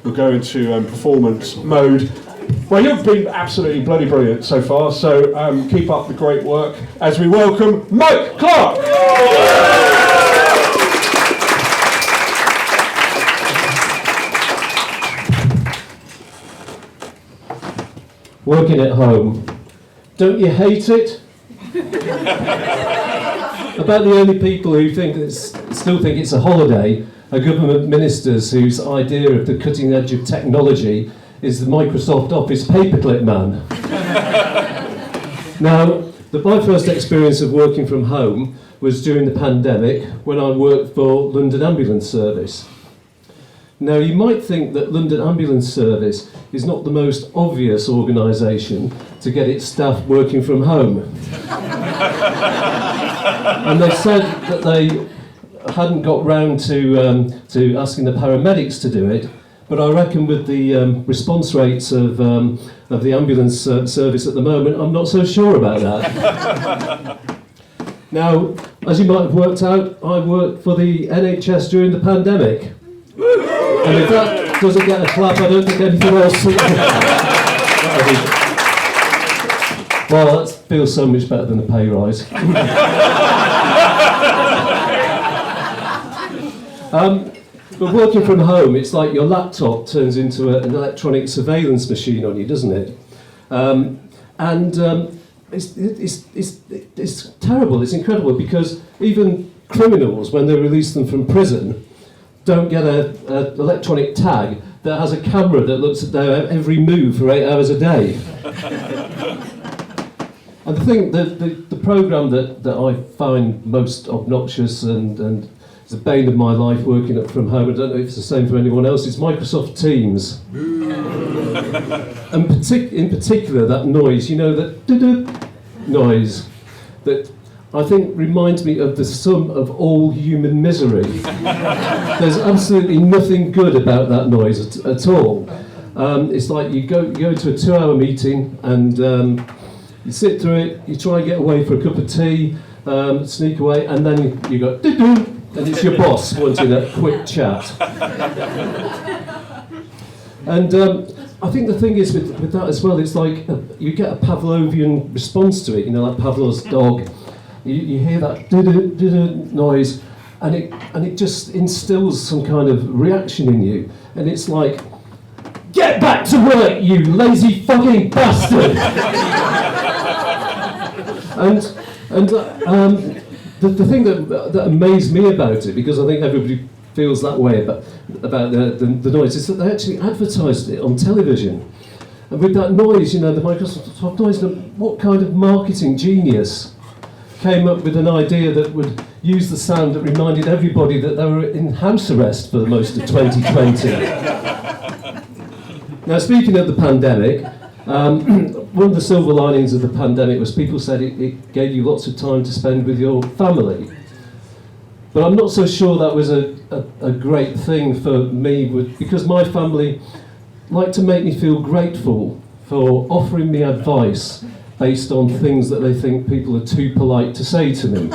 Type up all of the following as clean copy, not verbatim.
we'll go into performance mode. Well, you've been absolutely bloody brilliant so far, so keep up the great work as we welcome Mike Clarke. Working at home. Don't you hate it? About the only people who still think it's a holiday are government ministers whose idea of the cutting edge of technology is the Microsoft Office paperclip man. Now, my first experience of working from home was during the pandemic when I worked for London Ambulance Service. Now, you might think that London Ambulance Service is not the most obvious organisation to get its staff working from home. And they said that they hadn't got round to asking the paramedics to do it, but I reckon with the response rates of the ambulance service at the moment, I'm not so sure about that. Now, as you might have worked out, I worked for the NHS during the pandemic. And if that doesn't get a clap, I don't think anything else. Well, that feels so much better than a pay rise. But working from home, it's like your laptop turns into an electronic surveillance machine on you, doesn't it? It's terrible, it's incredible, because even criminals, when they release them from prison, don't get an electronic tag that has a camera that looks at their every move for 8 hours a day. And the programme that I find most obnoxious and is the bane of my life working from home, I don't know if it's the same for anyone else, it's Microsoft Teams. And in particular that noise, you know, that noise that I think reminds me of the sum of all human misery. There's absolutely nothing good about that noise at all. It's like you go to a 2-hour meeting and you sit through it, you try and get away for a cup of tea, sneak away, and then you go, doo-doo, and it's your boss wanting a quick chat. And I think the thing is with that as well, it's like you get a Pavlovian response to it, you know, like Pavlov's dog. You hear that noise, and it just instills some kind of reaction in you, and it's like, get back to work, you lazy fucking bastard! and the thing that amazed me about it, because I think everybody feels that way about the noise, is that they actually advertised it on television. And with that noise, you know, the Microsoft noise, what kind of marketing genius came up with an idea that would use the sound that reminded everybody that they were in house arrest for the most of 2020. Now, speaking of the pandemic, one of the silver linings of the pandemic was people said it gave you lots of time to spend with your family. But I'm not so sure that was a great thing for me, because my family like to make me feel grateful for offering me advice based on things that they think people are too polite to say to me,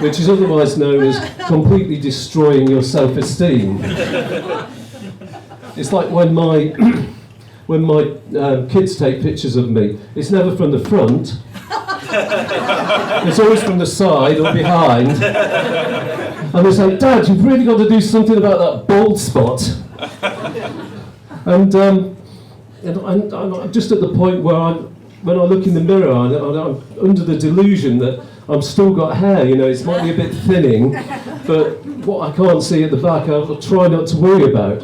which is otherwise known as completely destroying your self-esteem. It's like when my kids take pictures of me, it's never from the front, it's always from the side or behind, and they say, "Dad, you've really got to do something about that bald spot." And I'm just at the point where when I look in the mirror, I'm under the delusion that I've still got hair, you know, it might be a bit thinning, but what I can't see at the back, I'll try not to worry about.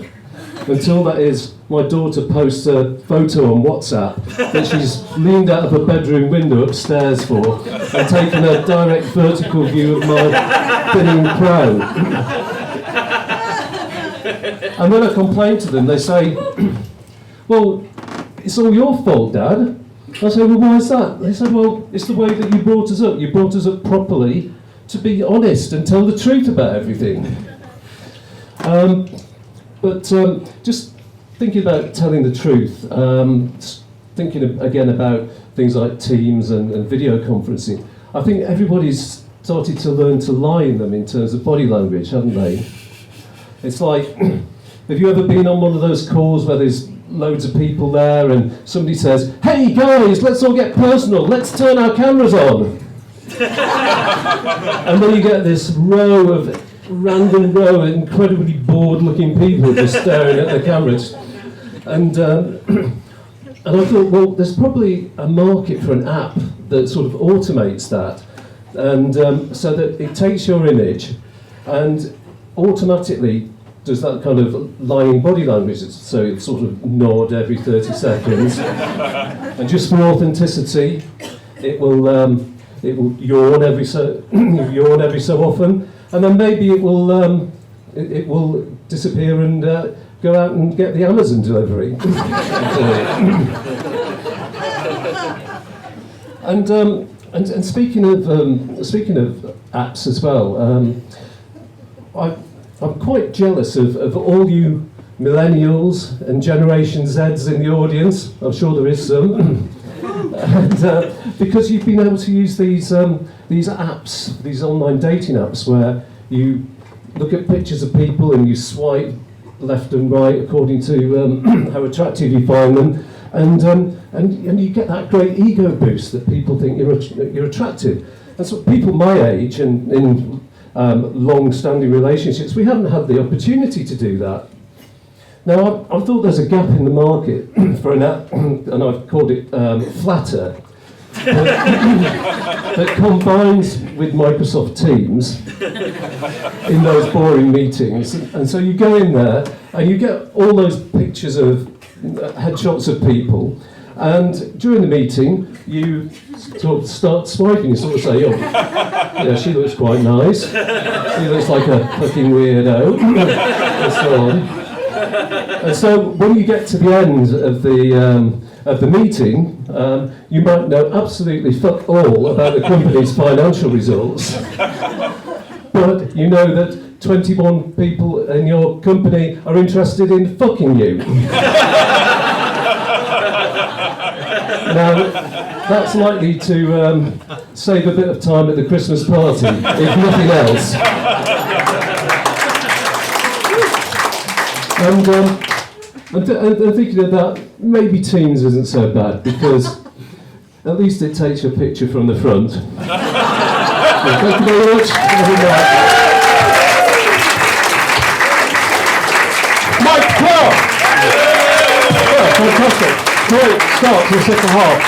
Until that is, my daughter posts a photo on WhatsApp that she's leaned out of a bedroom window upstairs for and taken a direct vertical view of my thinning crown. And when I complain to them, they say, "Well, it's all your fault, Dad." I say, "Well, why is that?" They said, "Well, it's the way that you brought us up. You brought us up properly to be honest and tell the truth about everything." Just thinking about telling the truth, thinking again about things like Teams and video conferencing, I think everybody's started to learn to lie in them in terms of body language, haven't they? It's like, Have you ever been on one of those calls where there's loads of people there and somebody says, "Hey guys, let's all get personal, let's turn our cameras on." And then you get this random row of incredibly bored looking people just staring at the cameras. And I thought, well, there's probably a market for an app that sort of automates that, and so that it takes your image and automatically does that kind of lying body language, so it sort of nod every 30 seconds, and just for authenticity, it will yawn every so often, and then maybe it will disappear and go out and get the Amazon delivery. And speaking of apps as well, I'm quite jealous of all you millennials and Generation Zs in the audience. I'm sure there is some. And, because you've been able to use these apps, these online dating apps, where you look at pictures of people and you swipe left and right according to how attractive you find them, and you get that great ego boost that people think you're attractive. And so people my age and in long-standing relationships, we haven't had the opportunity to do that. Now, I thought there's a gap in the market for an app, and I've called it Flatter, that combines with Microsoft Teams in those boring meetings. And so you go in there, and you get all those pictures of headshots of people, and during the meeting, you sort of start swiping. You sort of say, "Oh, yeah, she looks quite nice. She looks like a fucking weirdo," and so on. And so when you get to the end of the meeting, you might know absolutely fuck all about the company's financial results, but you know that 21 people in your company are interested in fucking you. Now, that's likely to save a bit of time at the Christmas party, if nothing else. And thinking of that, maybe Teams isn't so bad, because at least it takes your picture from the front. So thank you very much. Mike Clarke! Yeah, fantastic. Great start to the second half.